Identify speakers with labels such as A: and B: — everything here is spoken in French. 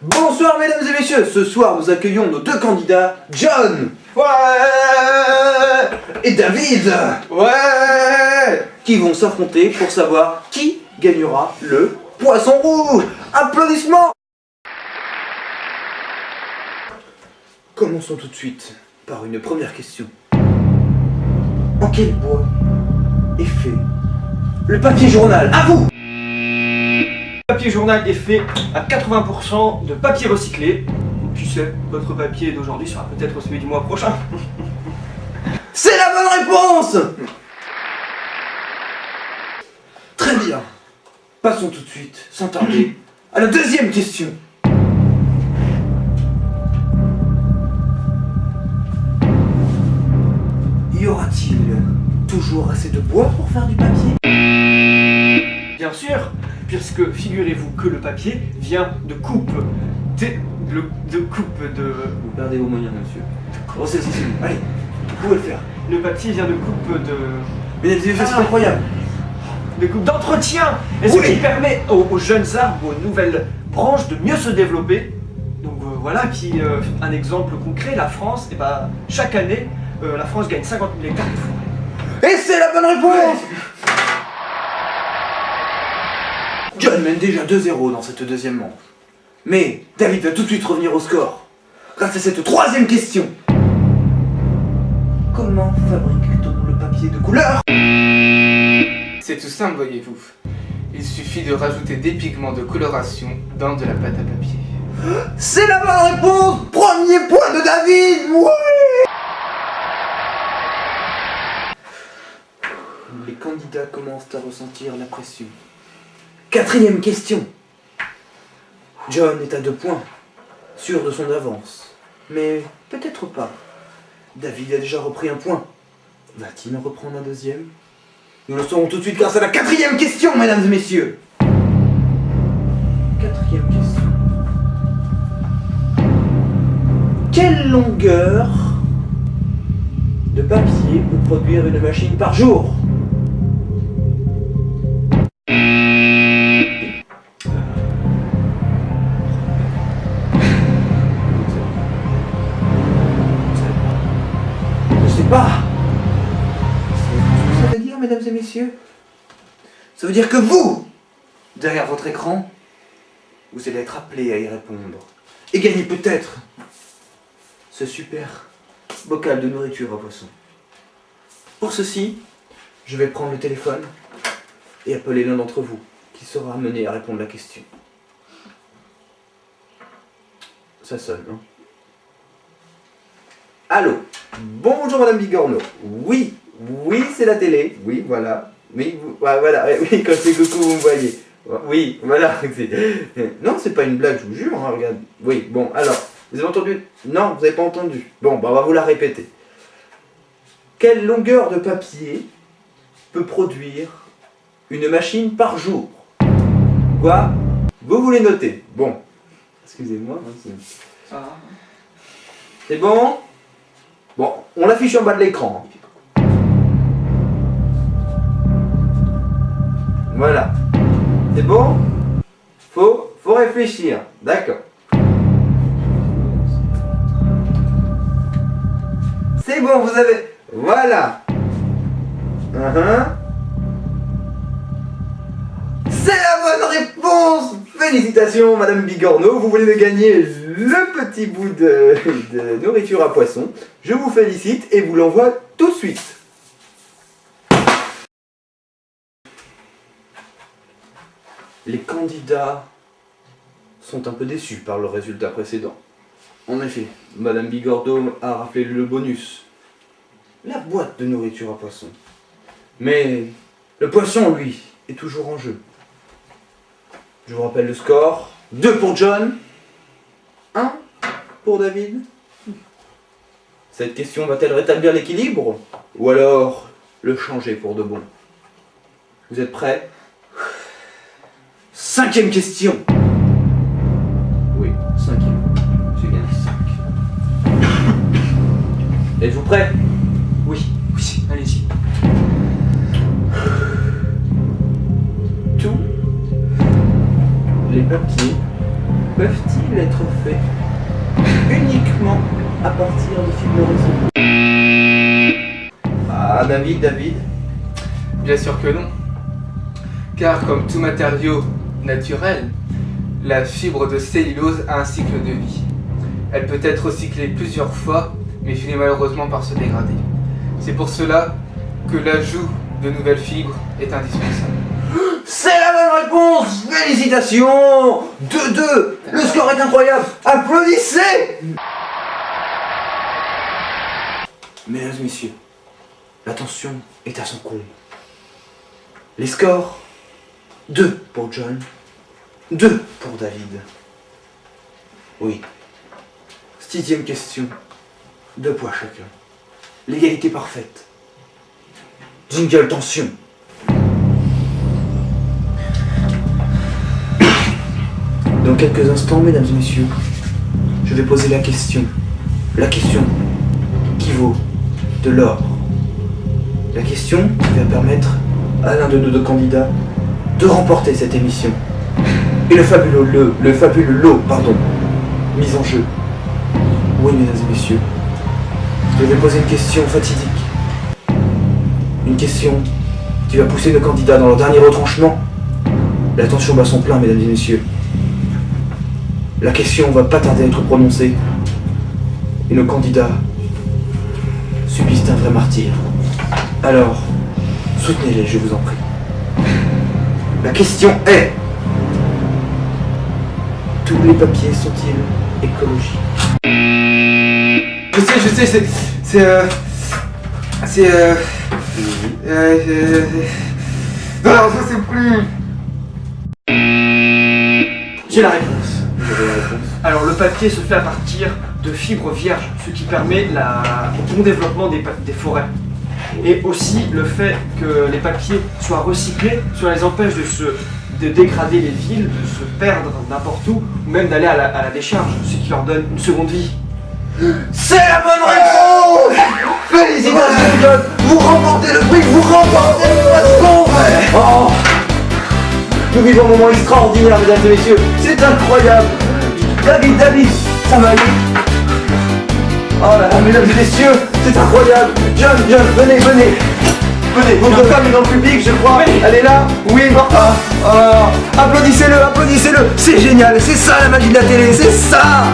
A: Bonsoir mesdames et messieurs, ce soir nous accueillons nos deux candidats, John
B: Ouais
A: et David,
B: Ouais
A: qui vont s'affronter pour savoir qui gagnera le poisson rouge. Applaudissements. Commençons tout de suite par une première question. En quel bois est fait le papier journal? À vous!
B: Le papier journal est fait à 80% de papier recyclé. Qui sait, votre papier d'aujourd'hui sera peut-être celui du mois prochain.
A: C'est la bonne réponse! Très bien. Passons tout de suite, sans tarder, à la deuxième question. Y aura-t-il toujours assez de bois pour faire du papier?
B: Bien sûr, puisque figurez-vous que le papier vient de coupe de
A: Vous perdez vos moyens, monsieur. Ressaisissez-vous. Allez, vous pouvez le faire.
B: Le papier vient de coupe
A: Mesdames et messieurs, c'est incroyable.
B: de coupe d'entretien, et ce
A: Oui.
B: qui permet aux jeunes arbres, aux nouvelles branches de mieux se développer. Donc voilà, un exemple concret, la France, chaque année, la France gagne 50 000 hectares de forêt.
A: Et c'est la bonne réponse! John mène déjà 2-0 dans cette deuxième manche. Mais David va tout de suite revenir au score. Grâce à cette troisième question. Comment fabrique-t-on le papier de couleur?
C: C'est tout simple, voyez-vous. Il suffit de rajouter des pigments de coloration dans de la pâte à papier.
A: C'est la bonne réponse! Premier point de David! Ouais! Les candidats commencent à ressentir la pression. Quatrième question. John est à 2 points, sûr de son avance. Mais peut-être pas. David a déjà repris 1 point. Va-t-il en reprendre un deuxième? Nous le saurons tout de suite grâce à la quatrième question, mesdames et messieurs. Quatrième question. Quelle longueur de papier peut produire une machine par jour? Je sais pas. C'est ce que ça veut dire, mesdames et messieurs? Ça veut dire que vous, derrière votre écran, vous allez être appelés à y répondre. Et gagner peut-être ce super bocal de nourriture à poisson. Pour ceci, je vais prendre le téléphone et appeler l'un d'entre vous qui sera amené à répondre à la question. Ça sonne, hein? Allô? Bonjour Madame Bigorneau. Oui, c'est la télé. Oui, voilà. Oui, voilà. Oui, quand c'est coucou, vous me voyez. Oui, voilà. Non, c'est pas une blague, je vous jure. Hein, regarde. Oui, bon, alors. Vous avez entendu? Non, vous n'avez pas entendu. Bon, bah, on va vous la répéter. Quelle longueur de papier peut produire une machine par jour? Quoi? Vous voulez noter? Bon. Excusez-moi. Hein, c'est bon? Bon, on l'affiche en bas de l'écran. Voilà. C'est bon? Faut réfléchir. D'accord. C'est bon, vous avez... Voilà. C'est la bonne réponse. Félicitations, Madame Bigorneau. Vous voulez me gagner le petit bout de nourriture à poisson. Je vous félicite et vous l'envoie tout de suite. Les candidats sont un peu déçus par le résultat précédent. En effet, Madame Bigorneau a raflé le bonus, la boîte de nourriture à poisson. Mais le poisson, lui, est toujours en jeu. Je vous rappelle le score. 2 pour John, 1 pour David. Cette question va-t-elle rétablir l'équilibre ou alors le changer pour de bon? Vous êtes prêts? 5e question. Oui, 5e. J'ai gagné 5. Êtes-vous prêts?
B: Oui, allez-y.
A: Tous les papiers peuvent-ils être faits uniquement à partir de fibres résolues? Ah, David.
C: Bien sûr que non. Car comme tout matériau naturel, la fibre de cellulose a un cycle de vie. Elle peut être recyclée plusieurs fois, mais finit malheureusement par se dégrader. C'est pour cela que l'ajout de nouvelles fibres est indispensable.
A: C'est la bonne réponse! Félicitations! 2-2! Le score est incroyable! Applaudissez! Mesdames et messieurs, la tension est à son comble. Les scores, 2 pour John, 2 pour David. Oui. 6e question, 2 points chacun. L'égalité parfaite. Jingle tension. Dans quelques instants, mesdames et messieurs, je vais poser la question. La question qui vaut de l'or. La question qui va permettre à l'un de nos deux candidats de remporter cette émission. Et le fabuleux lot, mis en jeu. Oui, mesdames et messieurs, je vais poser une question fatidique. Une question qui va pousser nos candidats dans leur dernier retranchement. La tension bat son plein, mesdames et messieurs. La question va pas tarder à être prononcée. Et nos candidats subissent un vrai martyre. Alors, soutenez-les, je vous en prie. La question est... Tous les papiers sont-ils écologiques?
C: Je sais, non, je sais plus.
B: J'ai la réponse.
A: Vous avez la réponse.
B: Alors le papier se fait à partir de fibres vierges, ce qui permet le bon développement des forêts. Et aussi le fait que les papiers soient recyclés, cela les empêche de dégrader les villes, de se perdre n'importe où, ou même d'aller à la décharge, ce qui leur donne une seconde vie.
A: C'est la bonne réponse! Félicitations, John! Vous remportez le prix, vous remportez le poisson! Oh. Nous vivons un moment extraordinaire, mesdames et messieurs. C'est incroyable! David, ça va aller. Oh là là, mesdames et messieurs, c'est incroyable! John, venez! Votre femme est dans le public, je crois.
B: Oui.
A: Elle est là? Oui, applaudissez-le! C'est génial! C'est ça la magie de la télé, c'est ça!